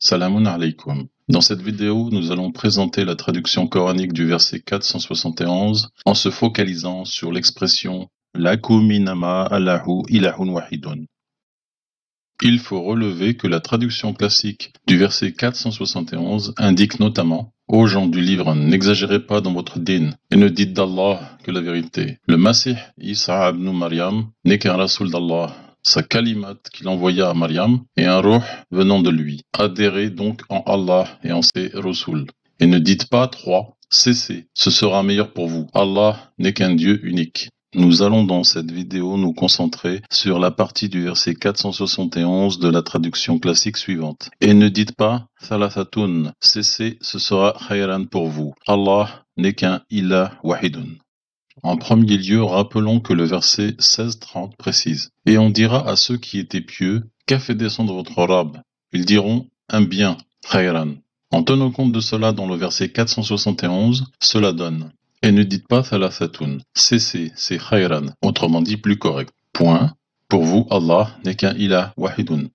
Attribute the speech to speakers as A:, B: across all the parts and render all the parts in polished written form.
A: Salamun alaykum. Dans cette vidéo, nous allons présenter la traduction coranique du verset 471 en se focalisant sur l'expression « Lakum inama Allahu ilahun wahidun ». Il faut relever que la traduction classique du verset 471 indique notamment « Ô gens du livre, n'exagérez pas dans votre din et ne dites d'Allah que la vérité. Le Masih Isa ibn Maryam n'est qu'un rasoul d'Allah. Sa kalimat qu'il envoya à Maryam et un ruh venant de lui. Adhérez donc en Allah et en ses rasouls. Et ne dites pas 3, cessez, ce sera meilleur pour vous. Allah n'est qu'un Dieu unique. » Nous allons dans cette vidéo nous concentrer sur la partie du verset 471 de la traduction classique suivante. Et ne dites pas thalathatun, cessez, ce sera khayran pour vous. Allah n'est qu'un ilah wahidun. En premier lieu, rappelons que le verset 16-30 précise « Et on dira à ceux qui étaient pieux, qu'a fait descendre votre Rab ?» Ils diront « un bien, khayran ». En tenant compte de cela dans le verset 471, cela donne « Et ne dites pas thalathatun, cessez, c'est khayran », autrement dit plus correct. Point. Pour vous, Allah n'est qu'un ilah wahidun.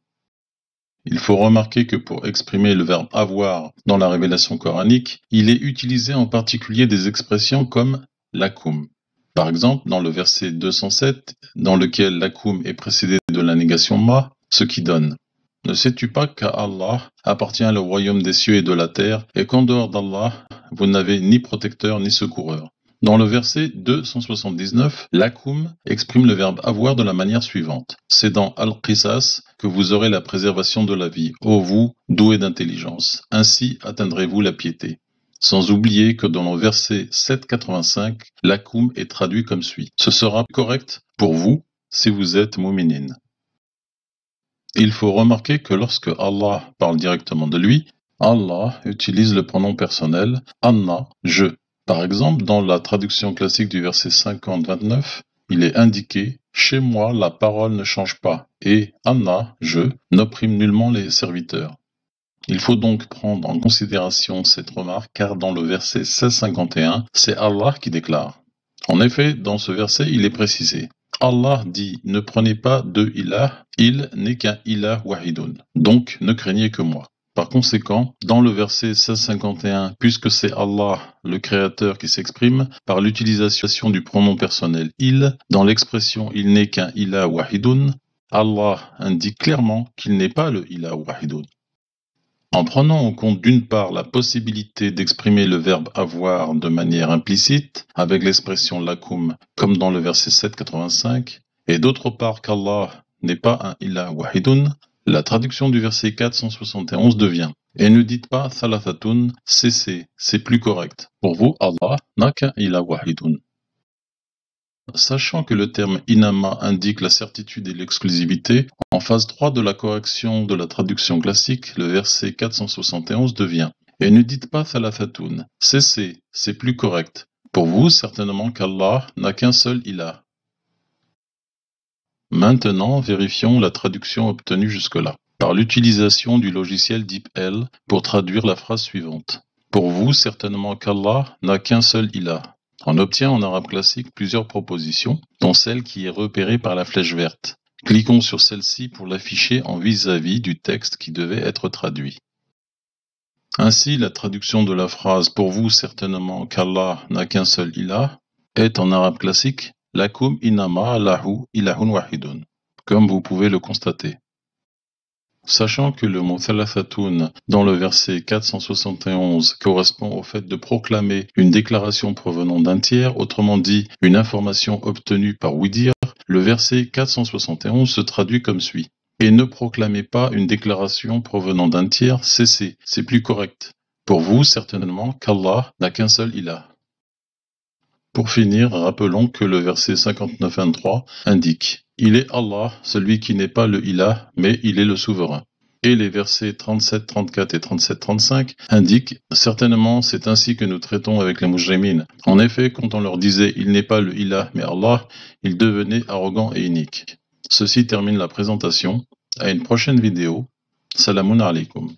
A: Il faut remarquer que pour exprimer le verbe « avoir » dans la révélation coranique, il est utilisé en particulier des expressions comme « lakum ». Par exemple, dans le verset 207, dans lequel lakum est précédé de la négation ma, ce qui donne « Ne sais-tu pas qu'à Allah appartient le royaume des cieux et de la terre, et qu'en dehors d'Allah, vous n'avez ni protecteur ni secoureur ?» Dans le verset 279, lakum exprime le verbe avoir de la manière suivante. C'est dans Al-Qisas que vous aurez la préservation de la vie, ô vous, doués d'intelligence. Ainsi atteindrez-vous la piété. Sans oublier que dans le verset 785, lakum est traduit comme suit. Ce sera correct pour vous si vous êtes mu'minin. Il faut remarquer que lorsque Allah parle directement de lui, Allah utilise le pronom personnel anna, je. Par exemple, dans la traduction classique du verset 50-29, il est indiqué « Chez moi, la parole ne change pas » et « Anna, je, n'opprime nullement les serviteurs ». Il faut donc prendre en considération cette remarque car dans le verset 1651, c'est Allah qui déclare. En effet, dans ce verset, il est précisé « Allah dit « Ne prenez pas de ilah, il n'est qu'un ilah wahidun, donc ne craignez que moi ». Par conséquent, dans le verset 1651, puisque c'est Allah, le Créateur, qui s'exprime par l'utilisation du pronom personnel « il », dans l'expression « il n'est qu'un ilah wahidun », Allah indique clairement qu'il n'est pas le ilah wahidun. En prenant en compte d'une part la possibilité d'exprimer le verbe « avoir » de manière implicite, avec l'expression « lakum » comme dans le verset 785, et d'autre part qu'Allah n'est pas un ilah wahidun, la traduction du verset 471 devient « Et ne dites pas thalathatun, cessez, c'est plus correct. Pour vous, Allah n'a qu'un ilah wahidun. » Sachant que le terme « inama » indique la certitude et l'exclusivité, en phase 3 de la correction de la traduction classique, le verset 471 devient « Et ne dites pas thalathatun, cessez, c'est plus correct. Pour vous, certainement qu'Allah n'a qu'un seul ilah. » Maintenant, vérifions la traduction obtenue jusque-là, par l'utilisation du logiciel DeepL pour traduire la phrase suivante. Pour vous, certainement qu'Allah n'a qu'un seul ilah. On obtient en arabe classique plusieurs propositions, dont celle qui est repérée par la flèche verte. Cliquons sur celle-ci pour l'afficher en vis-à-vis du texte qui devait être traduit. Ainsi, la traduction de la phrase « Pour vous, certainement qu'Allah n'a qu'un seul ilah » est en arabe classique Lakum inama Allahu ilahun wahidun, comme vous pouvez le constater. Sachant que le mot thalathatun dans le verset 471 correspond au fait de proclamer une déclaration provenant d'un tiers, autrement dit une information obtenue par oui-dire, le verset 471 se traduit comme suit. Et ne proclamez pas une déclaration provenant d'un tiers, cessez, c'est plus correct. Pour vous, certainement qu'Allah n'a qu'un seul ilah. Pour finir, rappelons que le verset 59-23 indique « Il est Allah, celui qui n'est pas le ilah, mais il est le souverain ». Et les versets 37-34 et 37-35 indiquent « Certainement, c'est ainsi que nous traitons avec les mujrimines. En effet, quand on leur disait « Il n'est pas le ilah, mais Allah », ils devenaient arrogants et iniques. » Ceci termine la présentation. À une prochaine vidéo. Salamun alaykum.